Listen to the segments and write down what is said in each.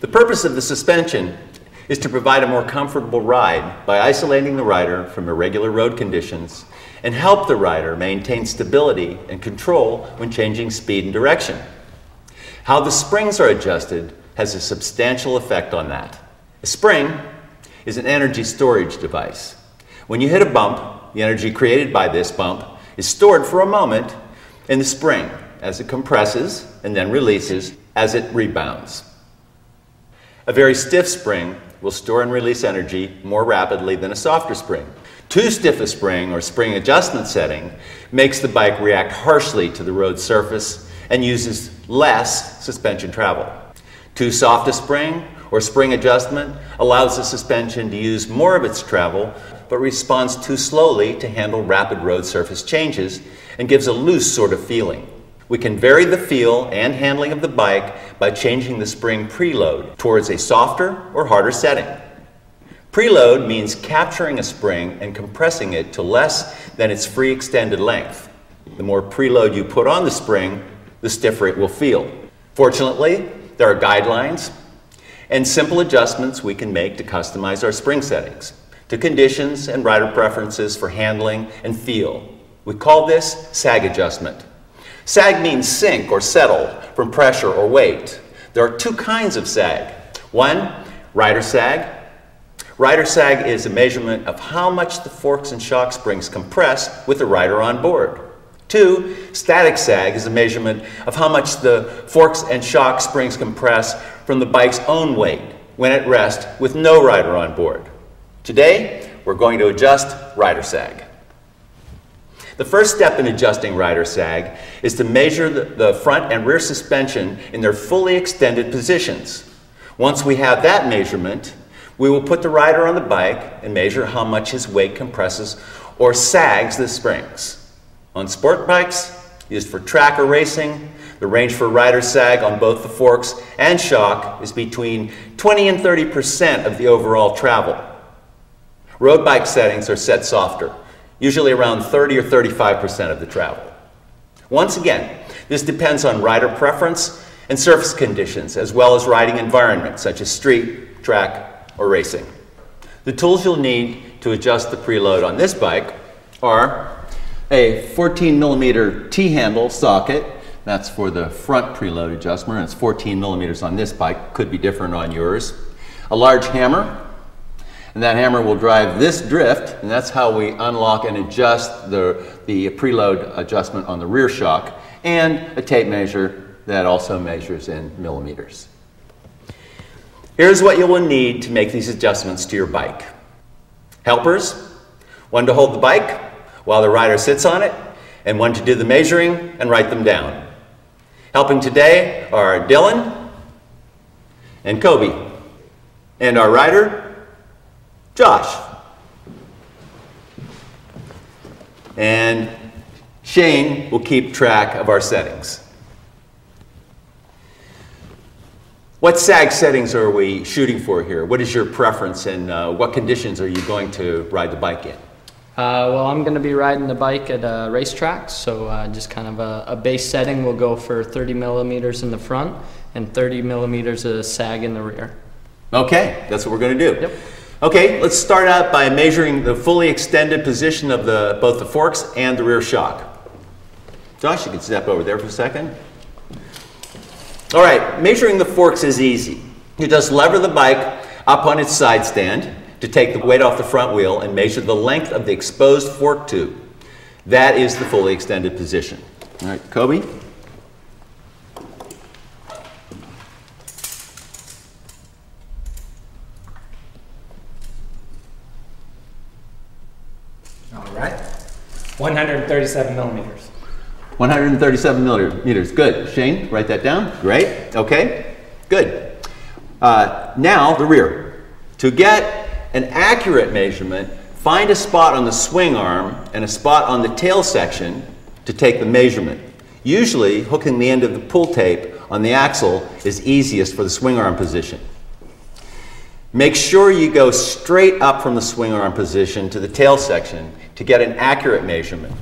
The purpose of the suspension is to provide a more comfortable ride by isolating the rider from irregular road conditions and help the rider maintain stability and control when changing speed and direction. How the springs are adjusted has a substantial effect on that. A spring is an energy storage device. When you hit a bump, the energy created by this bump is stored for a moment in the spring as it compresses and then releases as it rebounds. A very stiff spring will store and release energy more rapidly than a softer spring. Too stiff a spring or spring adjustment setting makes the bike react harshly to the road surface and uses less suspension travel. Too soft a spring or spring adjustment allows the suspension to use more of its travel but responds too slowly to handle rapid road surface changes and gives a loose sort of feeling. We can vary the feel and handling of the bike by changing the spring preload towards a softer or harder setting. Preload means capturing a spring and compressing it to less than its free extended length. The more preload you put on the spring, the stiffer it will feel. Fortunately, there are guidelines and simple adjustments we can make to customize our spring settings to conditions and rider preferences for handling and feel. We call this SAG adjustment. SAG means sink or settle from pressure or weight. There are two kinds of SAG. One, rider SAG. Rider SAG is a measurement of how much the forks and shock springs compress with the rider on board. Two, static SAG is a measurement of how much the forks and shock springs compress from the bike's own weight when at rest with no rider on board. Today, we're going to adjust rider SAG. The first step in adjusting rider SAG is to measure the front and rear suspension in their fully extended positions. Once we have that measurement, we will put the rider on the bike and measure how much his weight compresses or sags the springs. On sport bikes used for track or racing, the range for rider SAG on both the forks and shock is between 20 and 30% of the overall travel. Road bike settings are set softer, usually around 30 or 35% of the travel. Once again, this depends on rider preference and surface conditions, as well as riding environment, such as street, track, or racing. The tools you'll need to adjust the preload on this bike are a 14mm T-handle socket. That's for the front preload adjustment, and it's 14 millimeters on this bike, could be different on yours. A large hammer, and that hammer will drive this drift, and that's how we unlock and adjust the preload adjustment on the rear shock, and a tape measure that also measures in millimeters. Here's what you will need to make these adjustments to your bike. Helpers, one to hold the bike while the rider sits on it, and one to do the measuring and write them down. Helping today are Dylan and Kobe, and our rider, Josh. And Shane will keep track of our settings. What SAG settings are we shooting for here? What is your preference, and what conditions are you going to ride the bike in? Well, I'm going to be riding the bike at a racetrack, so just kind of a base setting. We'll go for 30 millimeters in the front and 30 millimeters of SAG in the rear. Okay, that's what we're going to do. Yep. Okay, let's start out by measuring the fully extended position of both the forks and the rear shock. Josh, you can step over there for a second. All right, measuring the forks is easy. You just lever the bike up on its side stand to take the weight off the front wheel and measure the length of the exposed fork tube. That is the fully extended position. All right, Kobe? All right, 137 millimeters. 137 millimeters, good. Shane, write that down. Great, okay, good. Now the rear. To get an accurate measurement, find a spot on the swing arm and a spot on the tail section to take the measurement. Usually, hooking the end of the pull tape on the axle is easiest for the swing arm position. Make sure you go straight up from the swing arm position to the tail section to get an accurate measurement.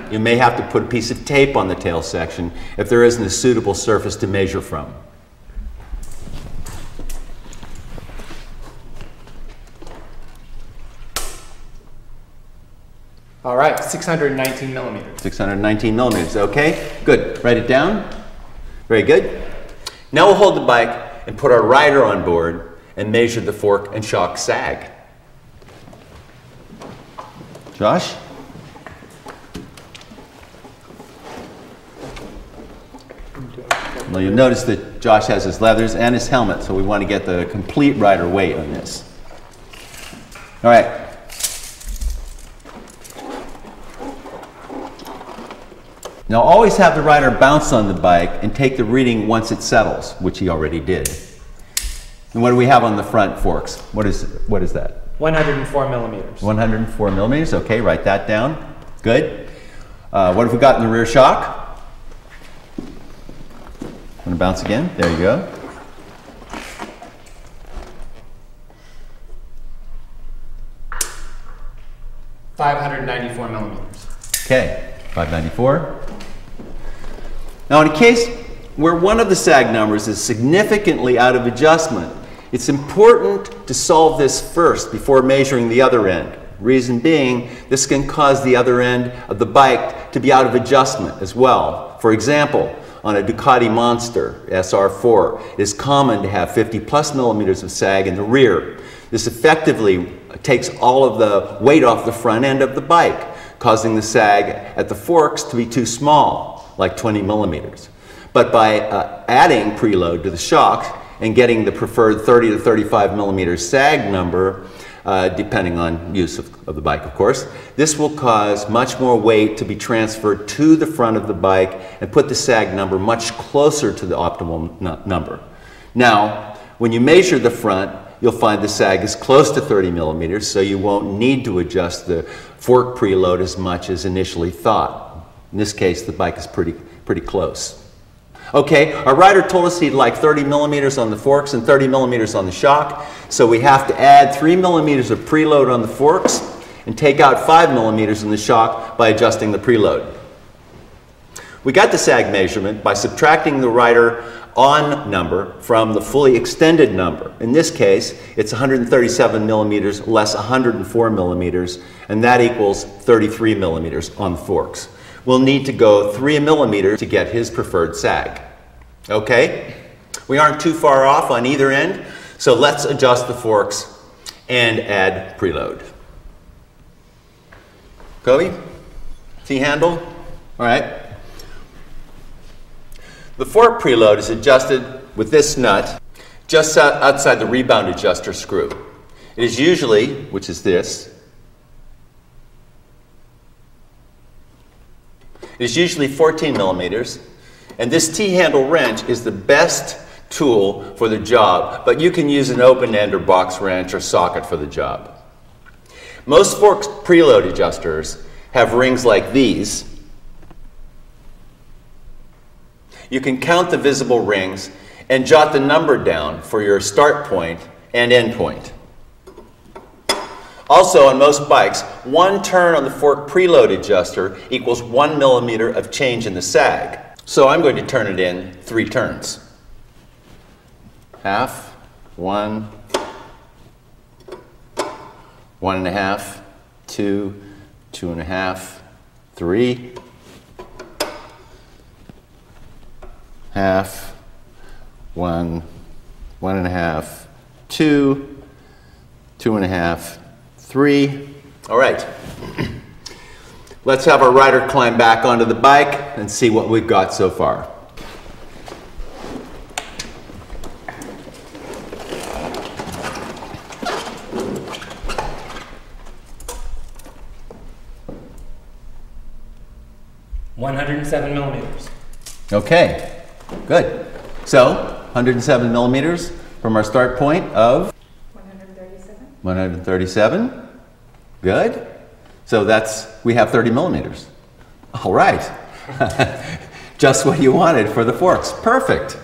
You may have to put a piece of tape on the tail section if there isn't a suitable surface to measure from. All right, 619 millimeters. 619 millimeters, okay, good. Write it down. Very good. Now we'll hold the bike and put our rider on board and measure the fork and shock sag. Josh? Well, you'll notice that Josh has his leathers and his helmet, so we want to get the complete rider weight on this. All right. Now always have the rider bounce on the bike and take the reading once it settles, which he already did. And what do we have on the front forks? What is that? 104 millimeters. 104 millimeters, okay, write that down. Good. What have we got in the rear shock? I'm going to bounce again. There you go. $594 millimeters. Okay, 594. Now in a case where one of the sag numbers is significantly out of adjustment, it's important to solve this first before measuring the other end. Reason being, this can cause the other end of the bike to be out of adjustment as well. For example, on a Ducati Monster SR4, it is common to have 50 plus millimeters of sag in the rear. This effectively takes all of the weight off the front end of the bike, causing the sag at the forks to be too small, like 20 millimeters. But by adding preload to the shock and getting the preferred 30 to 35 millimeter sag number, depending on use of the bike, of course, this will cause much more weight to be transferred to the front of the bike and put the sag number much closer to the optimal number. Now, when you measure the front, you'll find the sag is close to 30 millimeters, so you won't need to adjust the fork preload as much as initially thought. In this case, the bike is pretty close. Okay, our rider told us he'd like 30 millimeters on the forks and 30 millimeters on the shock, so we have to add 3 millimeters of preload on the forks and take out 5 millimeters in the shock by adjusting the preload. We got the sag measurement by subtracting the rider on number from the fully extended number. In this case, it's 137 millimeters less 104 millimeters, and that equals 33 millimeters on the forks. We'll need to go 3 millimeters to get his preferred sag. Okay? We aren't too far off on either end, so let's adjust the forks and add preload. Kobe? T-handle? All right. The fork preload is adjusted with this nut just outside the rebound adjuster screw. It is usually, which is this, it is usually 14 millimeters, and this T-handle wrench is the best tool for the job, but you can use an open end or box wrench or socket for the job. Most fork preload adjusters have rings like these. You can count the visible rings and jot the number down for your start point and end point. Also, on most bikes, 1 turn on the fork preload adjuster equals 1 millimeter of change in the sag. So I'm going to turn it in 3 turns. Half, 1, 1.5, 2, 2.5, 3. Half, 1, 1.5, 2, 2.5, 3. All right. Let's have our rider climb back onto the bike and see what we've got so far. $107 millimeters. Okay, good. So, 107 millimeters from our start point of 137. 137. Good. So we have 30 millimeters. All right. Just what you wanted for the forks. Perfect.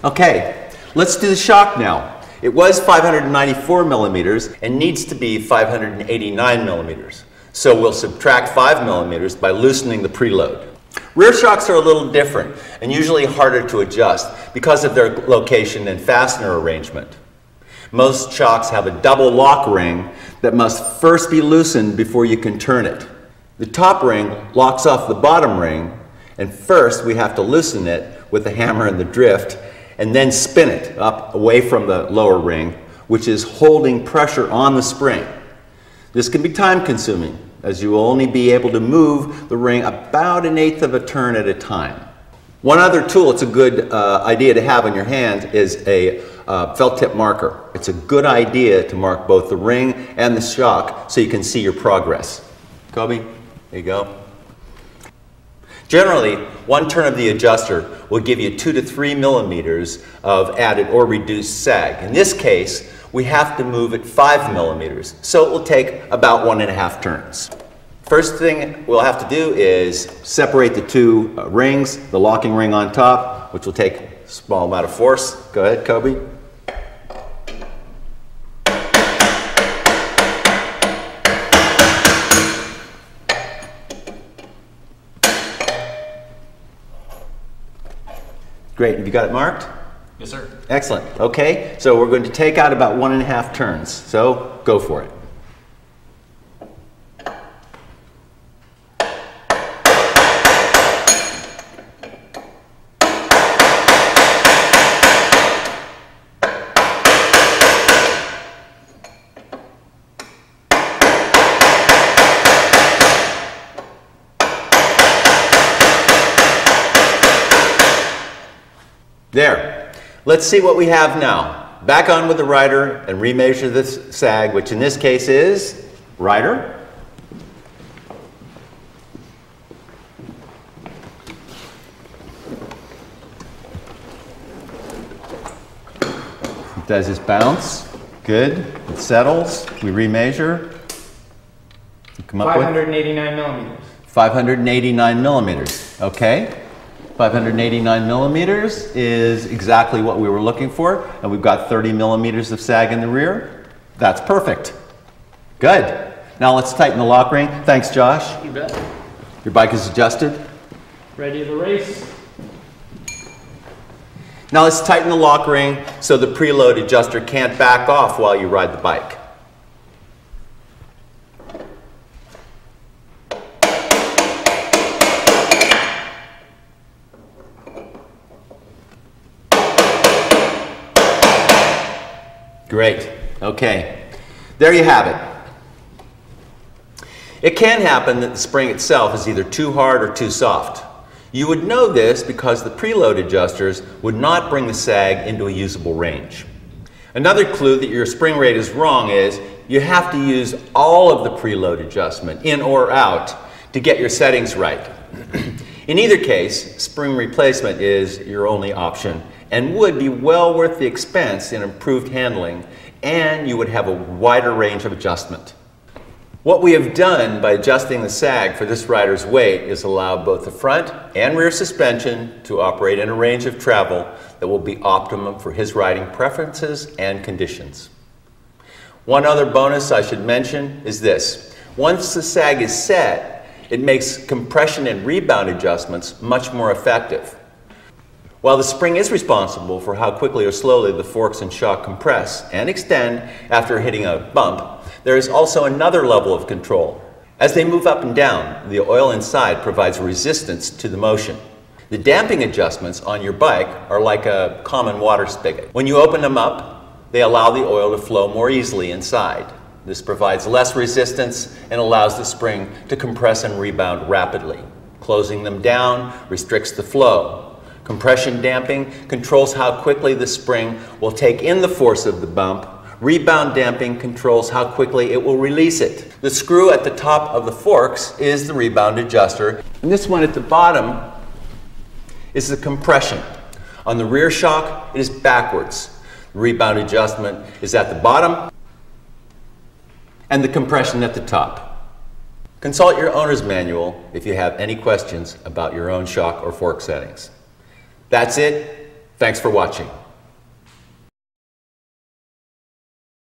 Okay, let's do the shock now. It was 594 millimeters and needs to be 589 millimeters. So we'll subtract 5 millimeters by loosening the preload. Rear shocks are a little different and usually harder to adjust because of their location and fastener arrangement. Most shocks have a double lock ring that must first be loosened before you can turn it. The top ring locks off the bottom ring, and first we have to loosen it with the hammer and the drift, and then spin it up away from the lower ring, which is holding pressure on the spring. This can be time consuming, as you will only be able to move the ring about 1/8 of a turn at a time. One other tool it's a good idea to have on your hand is a felt tip marker. It's a good idea to mark both the ring and the shock so you can see your progress. Kobe, there you go. Generally, one turn of the adjuster will give you 2 to 3 millimeters of added or reduced sag. In this case, we have to move it 5 millimeters, so it will take about 1.5 turns. First thing we'll have to do is separate the two rings, the locking ring on top, which will take a small amount of force. Go ahead, Kobe. Great, have you got it marked? Yes, sir. Excellent, okay, so we're going to take out about 1.5 turns, so go for it. There. Let's see what we have now. Back on with the rider and remeasure this sag, which in this case is rider. It does its bounce. Good. It settles. We remeasure. You come up 589 millimeters. 589 millimeters. Okay. 589 millimeters is exactly what we were looking for, and we've got 30 millimeters of sag in the rear. That's perfect. Good. Now let's tighten the lock ring. Thanks, Josh. You bet. Your bike is adjusted. Ready to race. Now let's tighten the lock ring so the preload adjuster can't back off while you ride the bike. Great. Okay. There you have it. It can happen that the spring itself is either too hard or too soft. You would know this because the preload adjusters would not bring the sag into a usable range. Another clue that your spring rate is wrong is you have to use all of the preload adjustment, in or out, to get your settings right. In either case, spring replacement is your only option and would be well worth the expense in improved handling, and you would have a wider range of adjustment. What we have done by adjusting the sag for this rider's weight is allow both the front and rear suspension to operate in a range of travel that will be optimum for his riding preferences and conditions. One other bonus I should mention is this. Once the sag is set, it makes compression and rebound adjustments much more effective. While the spring is responsible for how quickly or slowly the forks and shock compress and extend after hitting a bump, there is also another level of control. As they move up and down, the oil inside provides resistance to the motion. The damping adjustments on your bike are like a common water spigot. When you open them up, they allow the oil to flow more easily inside. This provides less resistance and allows the spring to compress and rebound rapidly. Closing them down restricts the flow. Compression damping controls how quickly the spring will take in the force of the bump. Rebound damping controls how quickly it will release it. The screw at the top of the forks is the rebound adjuster, and this one at the bottom is the compression. On the rear shock, it is backwards. The rebound adjustment is at the bottom, and the compression at the top. Consult your owner's manual if you have any questions about your own shock or fork settings. That's it. Thanks for watching.